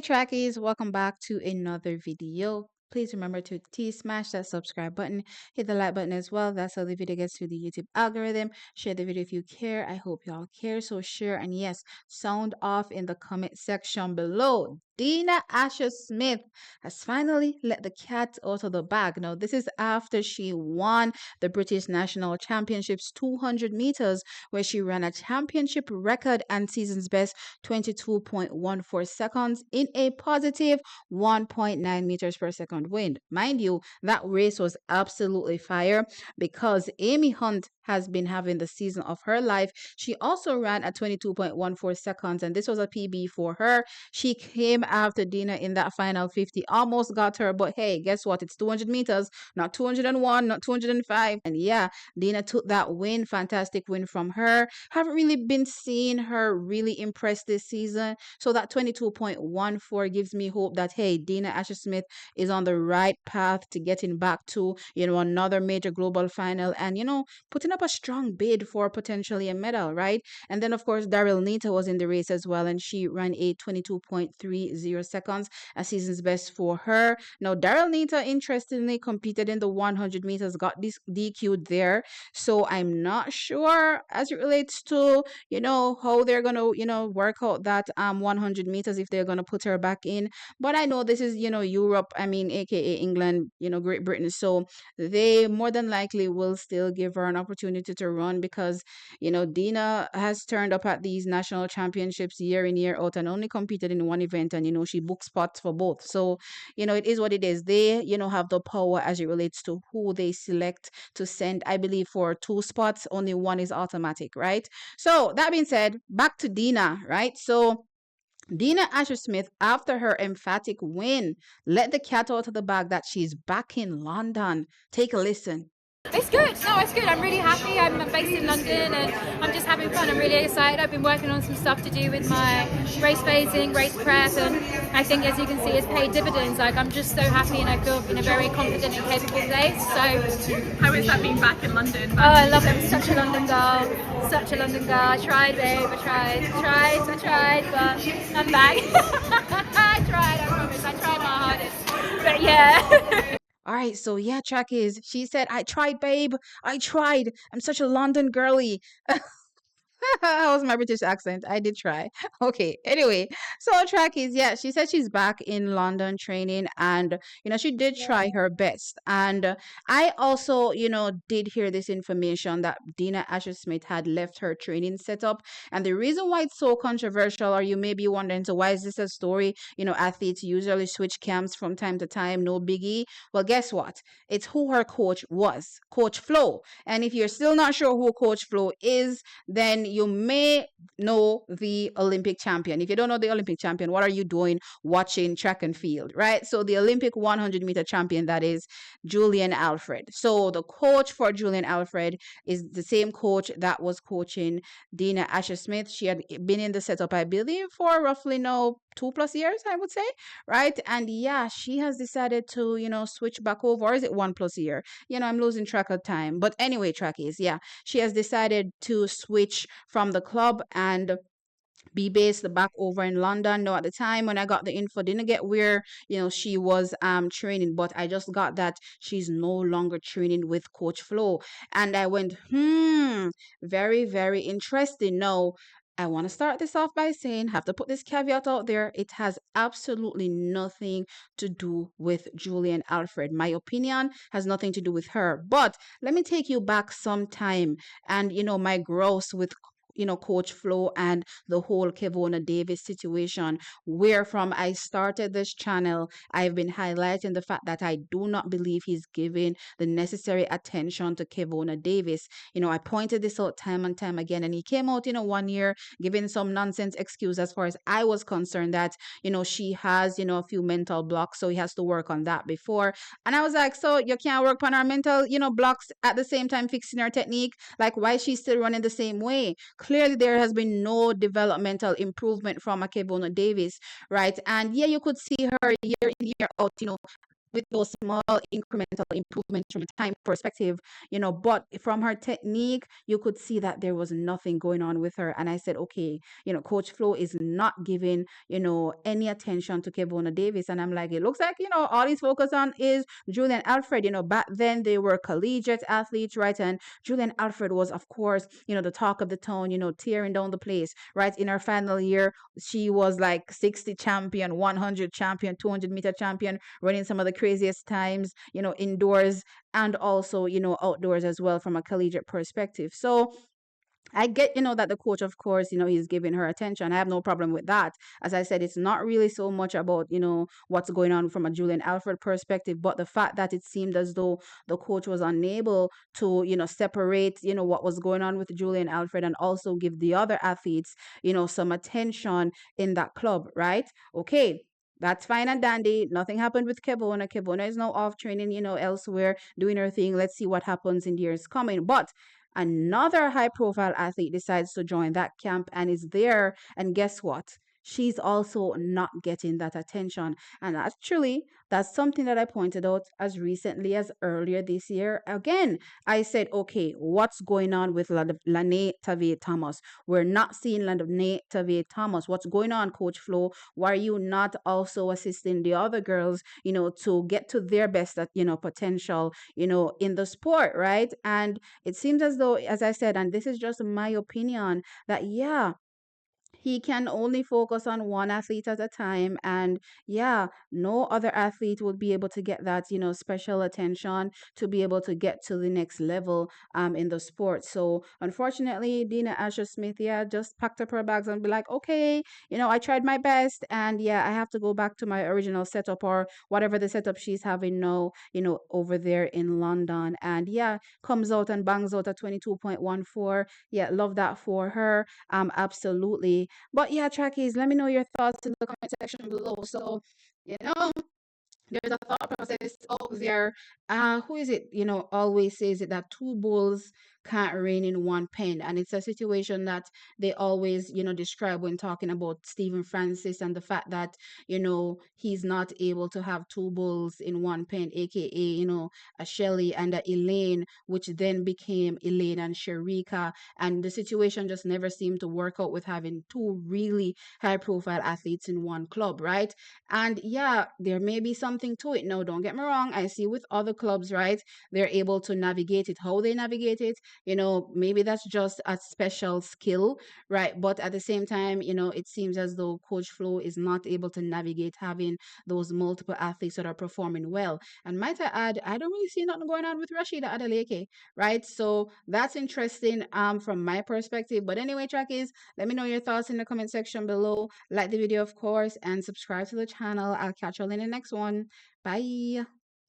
Hey trackies, welcome back to another video. Please remember to smash that subscribe button, hit the like button as well. That's how the video gets to the YouTube algorithm. Share the video if you care. I hope y'all care. So share and yes, sound off in the comment section below. Dina Smith has finally let the cat out of the bag. Now, this is after she won the British National Championships 200 meters, where she ran a championship record and season's best 22.14 seconds in a positive 1.9 meters per second wind. Mind you, that race was absolutely fire because Amy Hunt has been having the season of her life. She also ran at 22.14 seconds, and this was a PB for her. She came after Dina in that final 50, almost got her, but hey, guess what? It's 200 meters, not 201, not 205. And yeah, Dina took that win, fantastic win from her. Haven't really been seeing her really impress this season. So that 22.14 gives me hope that, hey, Dina Smith is on the right path to getting back to, another major global final and, putting up a strong bid for potentially a medal, right? And then, of course, Daryl Nita was in the race as well, and she ran a 22.30 seconds, a season's best for her. Now, Daryl Nita, interestingly, competed in the 100 meters, got this DQ'd there. So I'm not sure as it relates to, how they're going to, work out that 100 meters if they're going to put her back in. But I know this is, Europe, I mean, aka England, Great Britain. So they more than likely will still give her an opportunity to run because, Dina has turned up at these national championships year in, year out and only competed in one event. And, she booked spots for both. So, it is what it is. They, have the power as it relates to who they select to send. I believe for 2 spots, only one is automatic, right? So that being said, back to Dina, right? So Dina Smith, after her emphatic win, let the cat out of the bag that she's back in London. Take a listen. It's good. No, it's good. I'm really happy. I'm based in London and I'm just having fun. I'm really excited. I've been working on some stuff to do with my race phasing, race prep, and I think, as you can see, it's paid dividends. Like, I'm just so happy and I feel in a very confident and capable place. So, how is that being back in London? Oh, I love it. I'm such a London girl. Such a London girl. I tried, babe. I tried, but I'm back. I tried. I promise. I tried my hardest. But yeah. All right, so yeah, trackies. She said, I tried, babe. I tried. I'm such a London girly. That was my British accent. I did try. Okay. Anyway, so trackies, yeah, she said she's back in London training and, she did try her best. And I also, did hear this information that Dina Smith had left her training setup. And the reason why it's so controversial, or you may be wondering, so why is this a story? Athletes usually switch camps from time to time, no biggie. Well, guess what? It's who her coach was, Coach Flo. And if you're still not sure who Coach Flo is, then you may know the Olympic champion. If you don't know the Olympic champion, what are you doing watching track and field, right? So the Olympic 100-meter champion, that is Julien Alfred. So the coach for Julien Alfred is the same coach that was coaching Dina Smith. She had been in the setup, I believe, for roughly now 2+ years, I would say, right? And yeah, she has decided to, switch back over, or is it 1+ year? I'm losing track of time. But anyway, trackies, yeah, she has decided to switch from the club and be based back over in London. Now, at the time when I got the info, didn't get where she was training, but I just got that she's no longer training with Coach Flo, and I went, very, very interesting. Now, I want to start this off by saying, have to put this caveat out there. It has absolutely nothing to do with Julien Alfred. My opinion has nothing to do with her. But let me take you back some time and, my growth with Coach Flo and the whole Kevona Davis situation, where from I started this channel, I've been highlighting the fact that I do not believe he's giving the necessary attention to Kevona Davis. I pointed this out time and time again, and he came out, one year giving some nonsense excuse as far as I was concerned that, she has, a few mental blocks, so he has to work on that before. And I was like, so you can't work on our mental, blocks at the same time fixing her technique? Like, why is she still running the same way? Clearly, there has been no developmental improvement from Kevona Davis, right? And yeah, you could see her year in, year out, with those small incremental improvements from a time perspective, but from her technique, you could see that there was nothing going on with her. And I said, okay, Coach Flo is not giving, any attention to Kevona Davis. And I'm like, it looks like, all he's focused on is Julian Alfred. Back then they were collegiate athletes, right? And Julian Alfred was, of course, the talk of the town, tearing down the place, right? In her final year, she was like 60 champion, 100 champion, 200-meter champion, running some of the craziest times, indoors and also, outdoors as well from a collegiate perspective. So I get, that the coach, of course, he's giving her attention. I have no problem with that. As I said, it's not really so much about, what's going on from a Julian Alfred perspective, but the fact that it seemed as though the coach was unable to, separate, what was going on with Julian Alfred and also give the other athletes, some attention in that club, right? Okay. That's fine and dandy. Nothing happened with Kevona. Kevona is now off training, elsewhere, doing her thing. Let's see what happens in the years coming. But another high profile athlete decides to join that camp and is there. And guess what? She's also not getting that attention. And actually, that's something that I pointed out as recently as earlier this year. Again, I said, okay, what's going on with Lane Tavie Thomas? We're not seeing Lane Tavie Thomas. What's going on, Coach Flo? Why are you not also assisting the other girls, to get to their best, potential, in the sport, right? And it seems as though, as I said, and this is just my opinion, that yeah, he can only focus on one athlete at a time, and yeah, no other athlete would be able to get that, special attention to be able to get to the next level in the sport. So unfortunately, Dina Asher Smith, yeah, just packed up her bags and be like, okay, I tried my best, and yeah, I have to go back to my original setup or whatever the setup she's having now, over there in London. And yeah, comes out and bangs out a 22.14. Yeah, love that for her. Absolutely. But yeah, trackies, let me know your thoughts in the comment section below. So, you know, there's a thought process out there. Who is it? Always says it that two bulls can't reign in one pen, and it's a situation that they always, describe when talking about Stephen Francis and the fact that he's not able to have two bulls in one pen, aka a Shelly and a Elaine, which then became Elaine and Sharika, and the situation just never seemed to work out with having two really high-profile athletes in one club, right? And yeah, there may be something to it. No, don't get me wrong. I see with other clubs, right? They're able to navigate it. How they navigate it, maybe that's just a special skill, right? But at the same time, it seems as though Coach Flo is not able to navigate having those multiple athletes that are performing well. And might I add, I don't really see nothing going on with Rashida Adeleke, right? So that's interesting from my perspective. But anyway, trackies, let me know your thoughts in the comment section below. Like the video, of course, and subscribe to the channel. I'll catch you all in the next one. Bye.